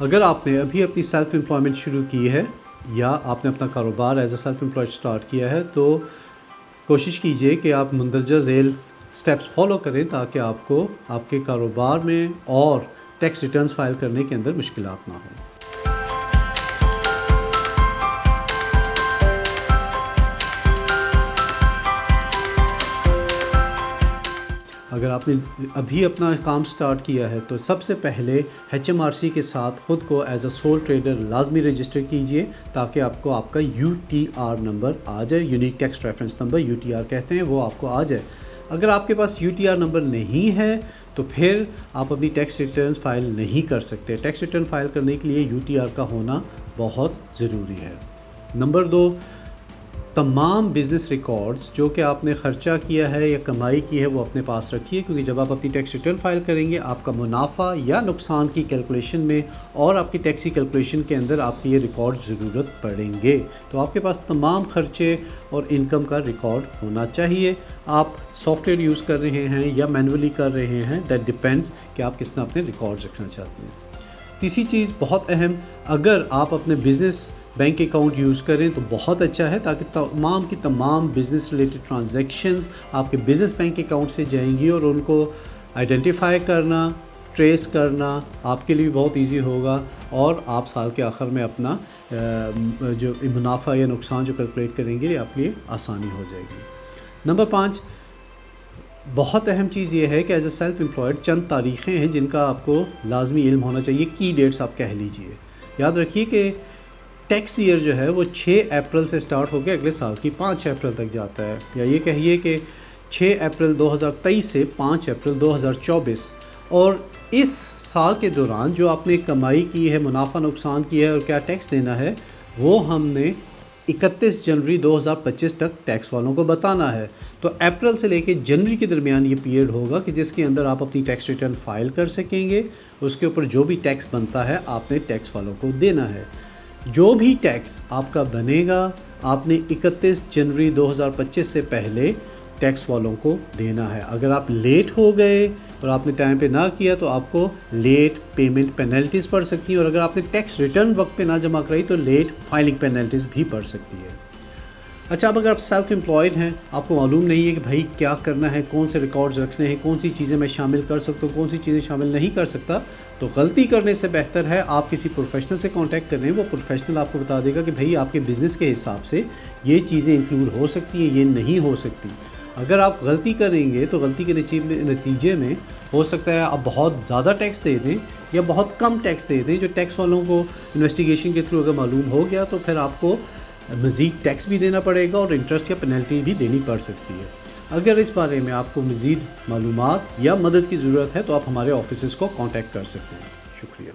اگر آپ نے ابھی اپنی سیلف امپلائمنٹ شروع کی ہے یا آپ نے اپنا کاروبار as a self employed start کیا ہے تو کوشش کیجئے کہ آپ مندرجہ ذیل سٹیپس فالو کریں تاکہ آپ کو آپ کے کاروبار میں اور ٹیکس ریٹرنز فائل کرنے کے اندر مشکلات نہ ہوں۔ اگر آپ نے ابھی اپنا کام سٹارٹ کیا ہے تو سب سے پہلے HMRC کے ساتھ خود کو ایز اے سول ٹریڈر لازمی رجسٹر کیجئے تاکہ آپ کو آپ کا UTR نمبر آ جائے، unique tax reference number UTR کہتے ہیں، وہ آپ کو آ جائے۔ اگر آپ کے پاس UTR نمبر نہیں ہے تو پھر آپ اپنی ٹیکس ریٹرنز فائل نہیں کر سکتے۔ ٹیکس ریٹرن فائل کرنے کے لیے UTR کا ہونا بہت ضروری ہے۔ نمبر 2، تمام بزنس ریکارڈز جو کہ آپ نے خرچہ کیا ہے یا کمائی کی ہے وہ اپنے پاس رکھیے، کیونکہ جب آپ اپنی ٹیکس ریٹرن فائل کریں گے آپ کا منافع یا نقصان کی کیلکولیشن میں اور آپ کی ٹیکسی کیلکولیشن کے اندر آپ کی یہ ریکارڈ ضرورت پڑیں گے۔ تو آپ کے پاس تمام خرچے اور انکم کا ریکارڈ ہونا چاہیے۔ آپ سافٹ ویئر یوز کر رہے ہیں یا مینولی کر رہے ہیں، دیٹ ڈیپینڈز کہ آپ کس طرح اپنے ریکارڈز رکھنا چاہتے ہیں۔ تیسری چیز بہت اہم، اگر آپ اپنے بزنس بینک اکاؤنٹ یوز کریں تو بہت اچھا ہے تاکہ تمام کی تمام بزنس ریلیٹڈ ٹرانزیکشنز آپ کے بزنس بینک اکاؤنٹ سے جائیں گی اور ان کو آئیڈینٹیفائی کرنا، ٹریس کرنا آپ کے لیے بہت ایزی ہوگا اور آپ سال کے آخر میں اپنا جو منافع یا نقصان جو کیلکولیٹ کریں گے آپ کے لیے آسانی ہو جائے گی۔ نمبر 5، بہت اہم چیز یہ ہے کہ ایز اے سیلف امپلائڈ چند تاریخیں ہیں جن کا آپ کو لازمی علم ہونا چاہیے، کی ڈیٹس آپ کہہ لیجئے۔ یاد رکھیے کہ ٹیکس ایئر جو ہے وہ 6 اپریل سے سٹارٹ ہو کے اگلے سال کی 5 اپریل تک جاتا ہے، یا یہ کہیے کہ 6 اپریل 2023 سے 5 اپریل 2024، اور اس سال کے دوران جو آپ نے کمائی کی ہے، منافع نقصان کیا ہے اور کیا ٹیکس دینا ہے، وہ ہم نے 31 جنوری 2025 تک ٹیکس والوں کو بتانا ہے۔ تو اپریل سے لے کے جنوری کے درمیان یہ پیریڈ ہوگا کہ جس کے اندر آپ اپنی ٹیکس ریٹرن فائل کر سکیں گے، اس کے اوپر جو بھی ٹیکس بنتا ہے آپ نے ٹیکس والوں کو دینا ہے۔ جو بھی ٹیکس آپ کا بنے گا آپ نے 31 جنوری 2025 سے پہلے ٹیکس والوں کو دینا ہے۔ اگر آپ لیٹ ہو گئے اور آپ نے ٹائم پہ نہ کیا تو آپ کو لیٹ پیمنٹ پینلٹیز پڑ سکتی ہیں، اور اگر آپ نے ٹیکس ریٹرن وقت پہ نہ جمع کرائی تو لیٹ فائلنگ پینلٹیز بھی پڑ سکتی ہے۔ اچھا، اب اگر آپ سیلف امپلائڈ ہیں، آپ کو معلوم نہیں ہے کہ بھائی کیا کرنا ہے، کون سے ریکارڈز رکھنے ہیں، کون سی چیزیں میں شامل کر سکتا ہوں، کون سی چیزیں شامل نہیں کر سکتا، تو غلطی کرنے سے بہتر ہے آپ کسی پروفیشنل سے کانٹیکٹ کریں۔ وہ پروفیشنل آپ کو بتا دے گا کہ بھائی آپ کے بزنس کے حساب سے یہ چیزیں انکلوڈ ہو سکتی ہیں، یہ نہیں ہو سکتی۔ اگر آپ غلطی کریں گے تو غلطی کے نتیجے میں ہو سکتا ہے آپ بہت زیادہ ٹیکس دے دیں یا بہت کم ٹیکس دے دیں، جو ٹیکس والوں کو انویسٹیگیشن کے تھرو اگر معلوم ہو گیا تو پھر آپ کو مزید ٹیکس بھی دینا پڑے گا اور انٹرسٹ یا پینلٹی بھی دینی پڑ سکتی ہے۔ اگر اس بارے میں آپ کو مزید معلومات یا مدد کی ضرورت ہے تو آپ ہمارے آفیسز کو کانٹیکٹ کر سکتے ہیں۔ شکریہ۔